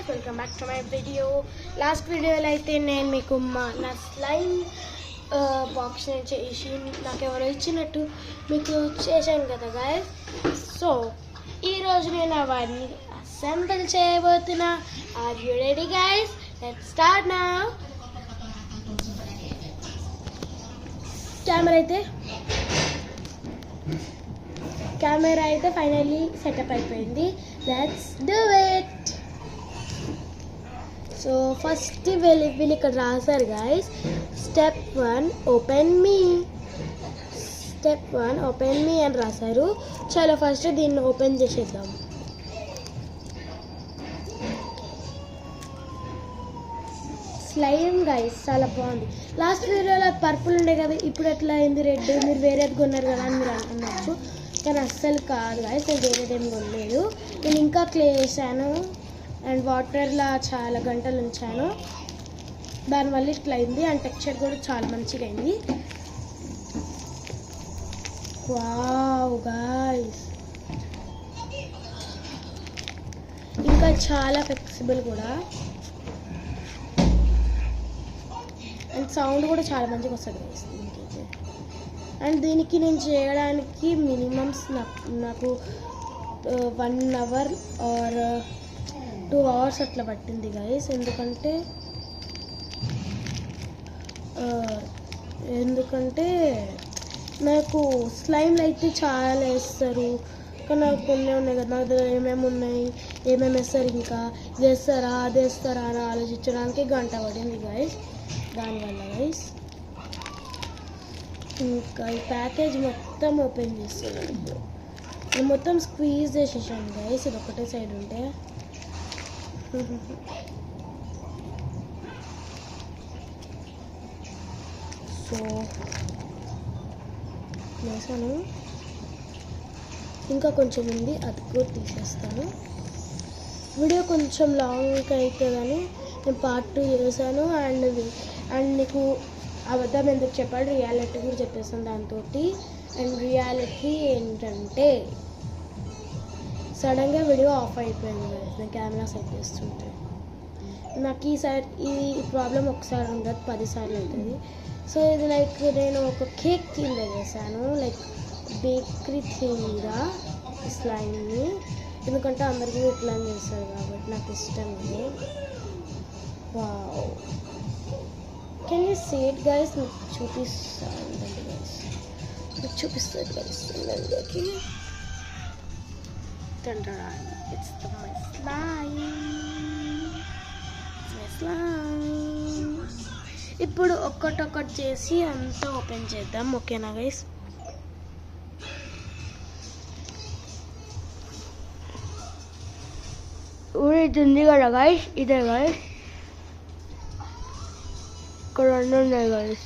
Welcome back to my video. Last వీడియోలో అయితే నేను మీకు నా స్లైమ్ బాక్స్ చేసి నాకు ఎవరో ఇచ్చినట్టు మీకు చేశాను కదా గాయస్. సో ఈరోజు నేను అవన్నీ అసెంబుల్ చేయబోతున్నా. Are you ready guys? Let's start now. Camera అయితే ఫైనల్లీ సెటప్ అయిపోయింది. Let's do it. So first వీళ్ళు ఇక్కడ రాశారు గాయస్, స్టెప్ 1 ఓపెన్ మీ అని రాశారు. చలో ఫస్ట్ దీన్ని ఓపెన్ చేసేద్దాం. స్లైమ్ గైస్ చాలా బాగుంది. లాస్ట్ వీడియోలో పర్పుల్ ఉండే కదా, ఇప్పుడు ఎట్లా అయింది రెడ్? మీరు వేరేది కొన్నారు కదా అని మీరు అనుకున్నారు, కానీ అస్సలు కాదు గైస్. నేను వేరేదేం కొనలేదు. నేను ఇంకా క్లే వేసాను అండ్ వాటర్లో చాలా గంటలు ఉంచాను, దానివల్ల ఇట్లా అయింది. అండ్ టెక్స్చర్ కూడా చాలా మంచిగా అయింది. వావ్ గైస్, ఇంకా చాలా ఫ్లెక్సిబుల్ కూడా, అండ్ సౌండ్ కూడా చాలా మంచిగా వస్తుంది గైస్ దీనికైతే. అండ్ దీనికి నేను చేయడానికి మినిమమ్స్ నాకు 1 అవర్ ఆర్ 2 అవర్స్ అట్లా పట్టింది గైస్. ఎందుకంటే నాకు స్లైమ్లు అయితే చాలా వేస్తారు, కానీ నాకు కొన్ని ఉన్నాయి కదా, నా దగ్గర ఏమేమి వేస్తారు, ఇంకా ఇది వేస్తారా అది వేస్తారా అని ఆలోచించడానికి గంట పడింది గైస్. దానివల్ల గైస్ ఇంకా ఈ ప్యాకేజ్ మొత్తం ఓపెన్ చేస్తున్నాను. ఇప్పుడు నేను మొత్తం స్క్వీజ్ చేసేసాను గైస్, ఇది ఒకటే సైడ్ ఉంటే. సో వేసాను, ఇంకా కొంచెం ఉంది, అది కూడా తీసేస్తాను. వీడియో కొంచెం లాంగ్ అవుతుందని నేను పార్ట్ 2 చేశాను. అండ్ నీకు అబద్ధం ఎందుకు చెప్పాడు, రియాలిటీ కూడా చెప్పేస్తాను దాంతో. అండ్ రియాలిటీ ఏంటంటే సడన్గా వీడియో ఆఫ్ అయిపోయింది కదా, నేను కెమెరా సెట్ చేస్తుంటే. నాకు ఈ ప్రాబ్లం ఒకసారి ఉండదు, 10 సార్లు అవుతుంది. సో ఇది లైక్ నేను ఒక కేక్ థీమ్లో చేశాను, లైక్ బేకరీ థీమ్గా స్లైమ్ని, ఎందుకంటే అందరికీ ఇట్లా చేస్తారు కాబట్టి నాకు ఇష్టం ఇది. Wow, can you see it guys? మీకు చూపిస్తాను గైస్, చూపిస్తుంది గైస్. It's my slime. ఇప్పుడు ఒక్కటొక్కటి చేసి అంతా ఓపెన్ చేద్దాం, ఓకేనా గైస్? ఇది ఉంది కదా గైస్, ఇదే గైస్, ఇక్కడ 2 ఉన్నాయి గైస్.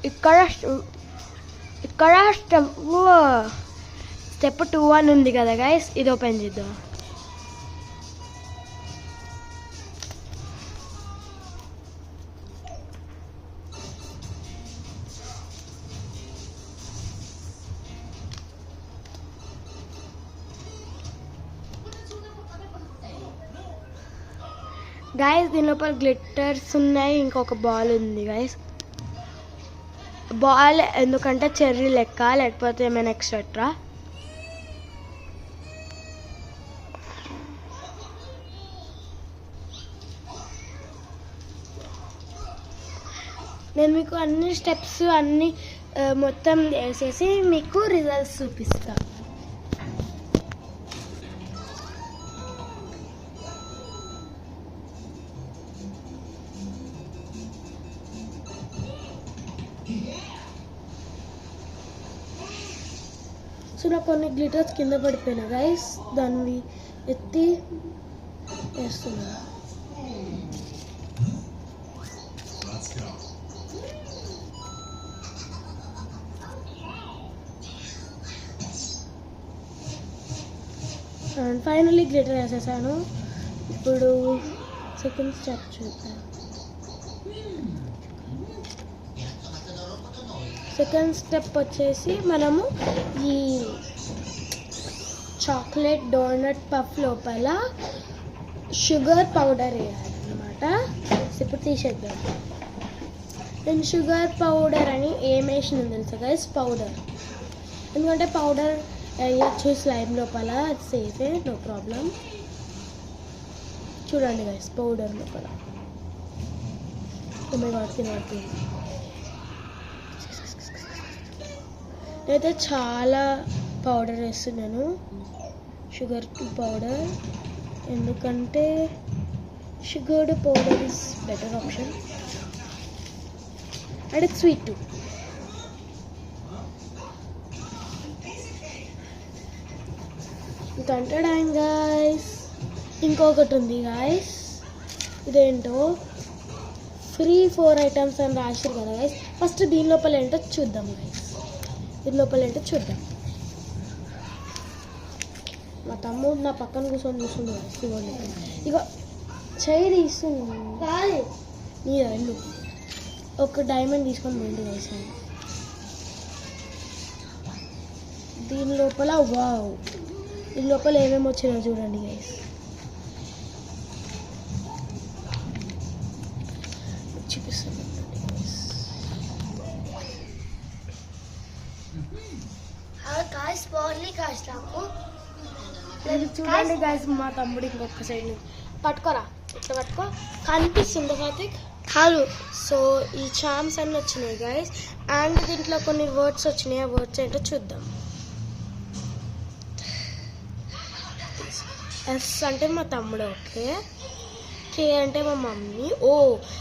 ఇక్కడ స్టెప్ 2 అని ఉంది కదా గైస్, ఇది ఓపెన్ చేద్దాం. గైస్ దీని లోపల గ్లిట్టర్స్ ఉన్నాయి, ఇంకొక బాల్ ఉంది గైస్. బాల్ ఎందుకంటే చెర్రీ లెక్క, లేకపోతే ఏమైనా ఎక్స్ట్రా. నేను మీకు అన్ని స్టెప్స్ అన్నీ మొత్తం వేసేసి మీకు రిజల్ట్స్ చూపిస్తాను. సో నాకు కొన్ని గ్లిటర్స్ కింద పడిపోయినాయి గైస్, దాన్ని ఎత్తి వేస్తున్నా. అండ్ ఫైనల్లీ గ్లిటర్ వేసేసాను. ఇప్పుడు సెకండ్ స్టెప్ చూద్దాం. సెకండ్ స్టెప్ వచ్చేసి మనము ఈ చాక్లెట్ డోనట్ పఫ్ లోపల షుగర్ పౌడర్ వేయాలన్నమాట. ఇప్పుడు తీసేద్దాం. నేను షుగర్ పౌడర్ అని ఏం వేసినాను తెలుసా గైస్? పౌడర్. ఎందుకంటే పౌడర్ వేయచ్చు స్లైమ్ లోపల, అది సేఫే, నో ప్రాబ్లం. చూడండి గైస్, పౌడర్ లోపల వాడుతుంది. నేనైతే చాలా పౌడర్ వేస్తున్నాను, షుగర్ పౌడర్, ఎందుకంటే sugar powder is better option and it's sweet too. కంటడాయింగ్ గాయస్. ఇంకొకటి ఉంది గాయస్, ఇదేంటో ఫ్రీ 4 ఐటమ్స్ అని రాశారు కదా గైస్. ఫస్ట్ దీని లోపల ఏంటో చూద్దాం గైస్. దీని లోపల ఏంటో చూద్దాం. మా తమ్ముడు నా పక్కన కూర్చొని గైస్. ఇక చేయి తీస్తుంది కాదు నీ వెళ్ళు. ఒక డైమండ్ తీసుకొని పోయింది గైస్. దీని లోపల వావ్, దీని లోపల ఏమేమి వచ్చినాయో చూడండి గైస్. చూపిస్తాను చూడండి గైస్. మా తమ్ముడు ఇంకొక సైడ్ పట్టుకోరా, ఇట్లా పట్టుకో, కనిపిస్తుంది కార్తిక్ కాదు. సో ఈ చామ్స్ అన్నీ వచ్చినాయి గైస్. అండ్ దీంట్లో కొన్ని వర్డ్స్ వచ్చినాయి, ఆ వర్డ్స్ ఏంటో చూద్దాం. ఎస్ అంటే మా తమ్ముడు, ఓకే. కే అంటే మా మమ్మీ. ఓ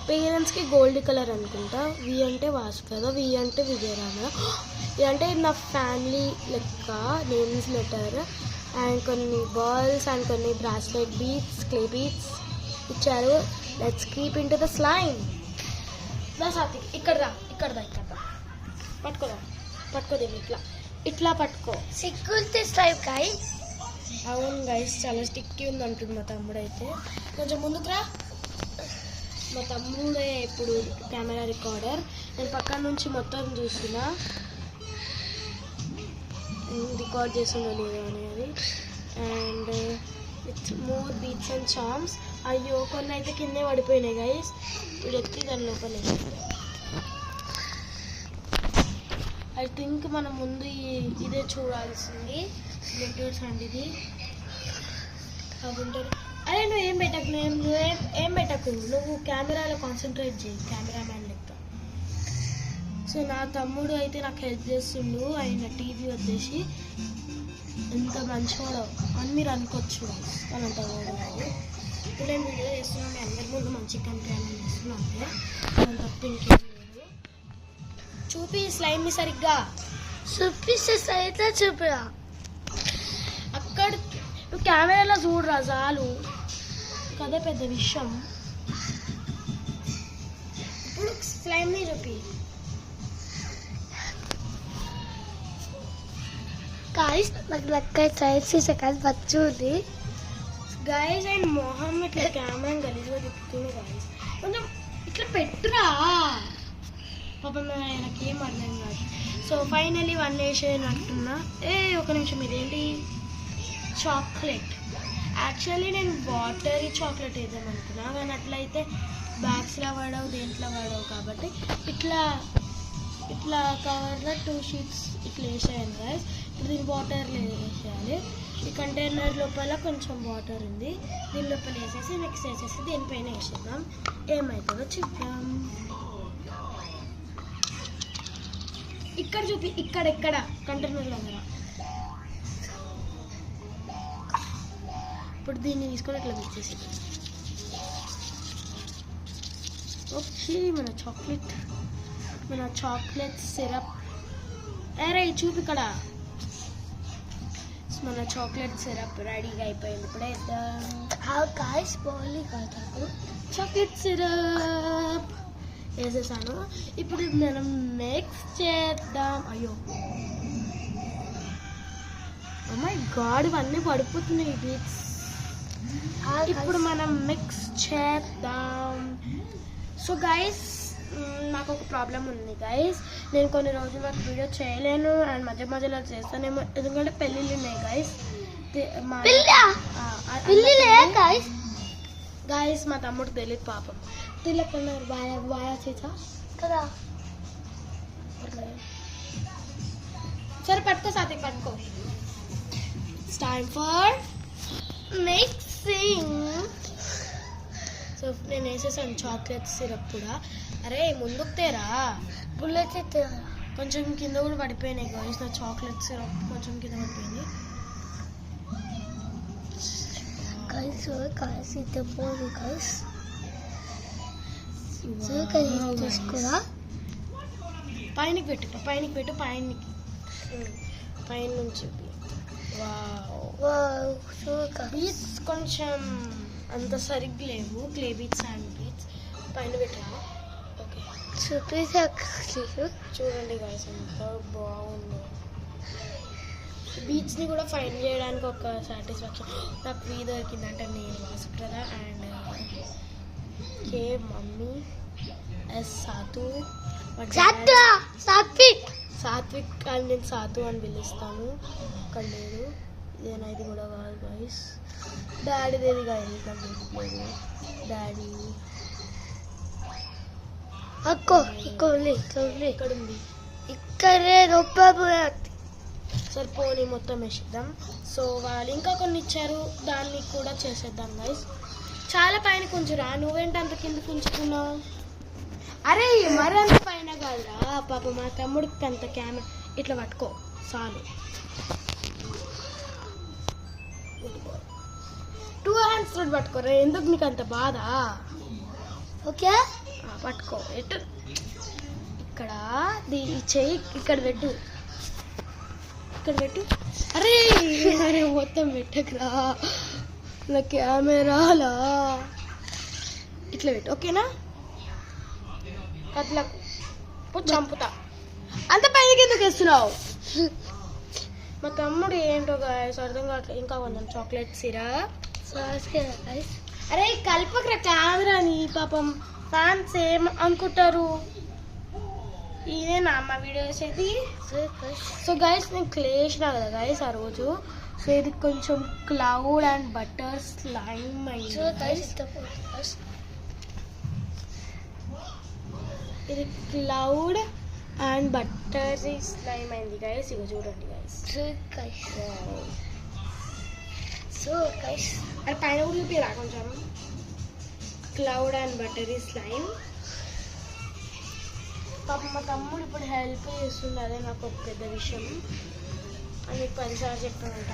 పేరెంట్స్కి గోల్డ్ కలర్ అనుకుంటా. వి అంటే వాసు కదా, వి అంటే విజయరామ. ఇది అంటే నా ఫ్యామిలీ లెక్క నేమ్స్ లెటర్. అండ్ కొన్ని బాల్స్ అండ్ కొన్ని బ్రాస్లెట్ బీట్స్, క్లే బీట్స్ ఇచ్చారు. Let's creep into the slime. దా సాత్విక్, ఇక్కడ రా, ఇక్కడ పట్టుకోదా, పట్టుకోదేమి, ఇట్లా ఇట్లా పట్టుకో. సిక్కుల్తే స్లైమ్ గైస్. అవును గైస్, చాలా స్టిక్కీ ఉంది అంటుంది మా తమ్ముడు. అయితే కొంచెం ముందుకు రా. మా తమ్ముడే ఇప్పుడు కెమెరా రికార్డర్. నేను పక్కన నుంచి మొత్తం చూస్తున్నా రికార్డ్ చేస్తుందో లేదో అనేది. And it's more beats and charms. అయ్యో కొన్ని అయితే కిందే పడిపోయినాయి గైస్. ఇప్పుడు ఎత్తి దాని లోపల ఐ థింక్ మనం ముందు ఇదే చూడాల్సింది. లెటర్స్ అండి ఇది. ఉంటారు. అరే నువ్వు ఏం పెట్టకు, ఏం పెట్టకు, నువ్వు కెమెరాలో కాన్సన్ట్రేట్ చేయి, కెమెరామ్యాన్ లెక్క. సో నా తమ్ముడు అయితే నాకు హెల్ప్ చేస్తుండు. ఆయన టీవీ వచ్చేసి ఎంత మంచివాడో అని మీరు అనుకోవచ్చు. అనంత ఇప్పుడు నేను వీడియో చేస్తున్నాను, మీ అందరి ముందు మంచి కెమెరామ్యాన్ చేస్తున్నాను. అంటే తప్ప ఇంకేం లేదు. చూపి స్లైమ్ని సరిగ్గా చూపిస్తే సరిగ్గా చూపిరా. అక్కడ నువ్వు కెమెరాలో చూడరా చాలు, కదే పెద్ద విషయం. ఇప్పుడు స్లైమ్ని చూపి. గాయస్ నాకు లెక్క సైడ్ సెకండ్ వచ్చింది గాయస్. అండ్ మొహం ఇట్లా కెమెరా గలీజ్గా తిప్పుతుంది గాయస్. కొంచెం ఇట్లా పెట్టురా పాపం, ఆయనకి ఏం అర్థం కాదు. సో ఫైనలీ 1 వేసేయని అంటున్నా. ఒక నిమిషం, ఇదేంటి చాక్లెట్. యాక్చువల్లీ నేను వాటరీ చాక్లెట్ వేద్దాం అనుకున్నా, కానీ అట్లయితే బ్యాగ్స్లో వాడవు, దేంట్లో వాడవు. కాబట్టి ఇట్లా ఇట్లా కవర్లో 2 షీట్స్ ఇట్లా వేసేయాలి గైస్. ఇప్పుడు దీన్ని వాటర్లో వేసేయాలి. ఈ కంటైనర్ లోపల కొంచెం వాటర్ ఉంది, దీని లోపల వేసేసి మిక్స్ చేసేసి దీనిపైన వేసేద్దాం. ఏమవుతుందో చూద్దాం. ఇక్కడ చూపి, ఇక్కడ కంటైనర్ దగ్గర. ఇప్పుడు దీన్ని తీసుకొని ఇట్లా మిక్స్ చేసి ఓకే. మన చాక్లెట్ సిరప్. అరే చూపి ఇక్కడ. మన చాక్లెట్ సిరప్ రెడీగా అయిపోయింది. ఇప్పుడే చాక్లెట్ సిరప్ వేసేసాను. ఇప్పుడు మనం మిక్స్ చేద్దాం. అయ్యో మై గాడ్, ఇవన్నీ పడిపోతున్నాయి బీట్స్. ఇప్పుడు మనం మిక్స్ చేద్దాం. సో గైస్ నాకు ఒక ప్రాబ్లం ఉంది గైస్. నేను కొన్ని రోజుల వరకు వీడియో చేయలేను అండ్ మధ్య మధ్యలో చేస్తానేమో, ఎందుకంటే పెళ్ళిళ్ళు ఉన్నాయి గైస్. గైస్ మా తమ్ముడు తెలియదు పాపం. తిలకన్నారు బాయా చేసా కదా. సరే పట్టుకో సాతి, పట్టుకో. It's time for mixing. So నేను వేసేసాను చాక్లెట్ సిరప్ కూడా. అరే ముందుకు తేరా, బుల్లెట్ కొంచెం కింద కూడా పడిపోయినాయి గైస్. నా చాక్లెట్ సిరప్ కొంచెం కింద పడిపోయింది తీసుకురా. పైనకి పెట్టు, పైనకి పెట్టు, పైనకి, పైన నుంచి. బీట్స్ కొంచెం అంత సరిగ్గా లేవు, క్లే బీట్స్ అండ్ బీట్స్. పైన పెట్టరా. ఓకే చూడండి గైస్ ఎంత బాగుందో. బీచ్ని కూడా ఫైన్ చేయడానికి ఒక సాటిస్ఫాక్షన్ నాకు వీ దొరికిందంటే నేను వాసుకురా అండ్ కే మమ్మీ ఎస్ సాత్విక్ అని నేను సాతు అని పిలుస్తాను. ఇక్కడ లేదు, ఇదేనా? ఇది కూడా కాదు గైస్. డాడీదేది కాదు, డాడీ ఇక్కడ ఉంది, ఇక్కడే సరిపోని మొత్తం వేసేద్దాం. సో వాళ్ళు ఇంకా కొన్ని ఇచ్చారు, దాన్ని కూడా చేసేద్దాం గైస్. చాలా పైన కొంచెరా, నువ్వేంటి అంత కిందకి ఉంచుకున్నావు? అరే మరి అంత పైన కాదురా పాప, మా తమ్ముడికి అంత కెమెరా ఇట్లా పట్టుకో చాలు. 2 hands తోటి పట్టుకోరా, ఎందుకు నీకు అంత బాధ? ఓకే పట్టుకో. ఎటు ఇక్కడ ఈ చెయ్యి ఇక్కడ పెట్టు, ఇక్కడ పెట్టు. అరే అరే మొత్తం పెట్టకురా, నా కెమెరాలా ఇట్లా పెట్టు. ఓకేనా? కట్లకు చంపుతా. అంత పైకి ఎందుకు వేస్తున్నావు? మా తమ్ముడు ఏంటో గాయస్ అర్థం కావట్లేదు. ఇంకా కొంచెం చాక్లెట్ సిరప్. అరే కల్పకరా కెమెరాని, పాపం ఫ్యాన్స్ ఏం అనుకుంటారు. ఇదేనా అమ్మ వీడియో వేసేది? సో గైస్ నేను క్లే వేసినా కదా గైస్ ఆ రోజు. సో ఇది కొంచెం క్లౌడ్ అండ్ బటర్ స్లైమ్ అయింది. ఇది క్లౌడ్ అండ్ బటర్ స్లైమ్ అయింది గైస్. ఇక చూడండి గైస్. అది పైన కూడా చూపిరా కొంచెం. Cloud and buttery slime. పాప మా తమ్ముడు ఇప్పుడు హెల్ప్ చేస్తుంది, అదే నాకు ఒక పెద్ద విషయం అని 10 సార్లు చెప్తానంట.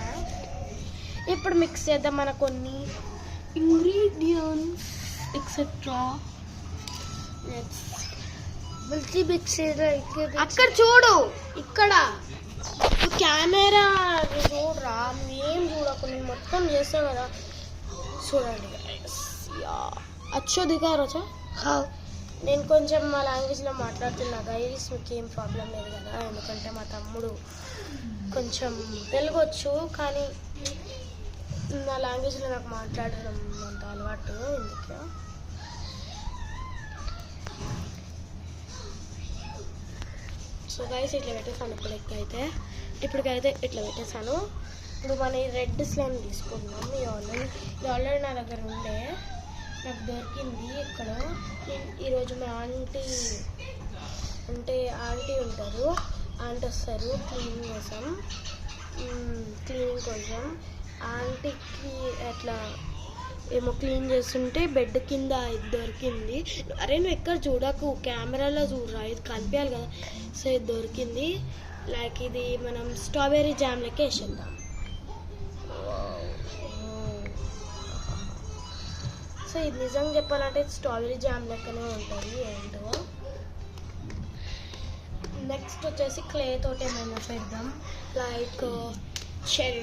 ఇప్పుడు మిక్స్ చేద్దాం మన కొన్ని ఇంగ్రీడియంట్స్ ఎక్సెట్రా. అక్కడ చూడు, ఇక్కడ కెమెరా చూడరా, నువ్వేం చూడకు, నేను మొత్తం చేస్తాను కదా. చూడండి అచ్చో దిగారచా. నేను కొంచెం మా లాంగ్వేజ్లో మాట్లాడుతున్నా గైస్, మీకేం ప్రాబ్లం లేదు కదా. ఎందుకంటే మా తమ్ముడు కొంచెం తెలుగు వచ్చు, కానీ నా లాంగ్వేజ్లో నాకు మాట్లాడడం అంత అలవాటు ఎందుకు. సో గైస్ ఇట్లా పెట్టేసాను. ఇప్పటికైతే ఇట్లా పెట్టేసాను. ఇప్పుడు మన ఈ రెడ్ స్లైమ్ తీసుకుందాం. ఈ ఆల్రెడీ నా దగ్గర ఉండే, నాకు దొరికింది ఇక్కడ. ఈరోజు మా ఆంటీ ఉంటారు, ఆంటీ వస్తారు క్లీనింగ్ కోసం. క్లీనింగ్ కోసం ఆంటీకి అట్లా ఏమో క్లీన్ చేస్తుంటే బెడ్ కింద ఇది దొరికింది. అరే నువ్వు ఎక్కడ చూడకు, కెమెరాలో చూడరా, ఇది కనిపించాలి కదా. సో ఇది దొరికింది. లైక్ ఇది మనం స్ట్రాబెర్రీ జామ్ లెక్క వేసేద్దాం. సో ఇది నిజంగా చెప్పాలంటే స్ట్రాబెర్రీ జామ్ లెక్కనే ఉంటుంది ఏంటో. నెక్స్ట్ వచ్చేసి క్లే తోటి ఏమైనా చేద్దాం, లైక్ చెర్రీ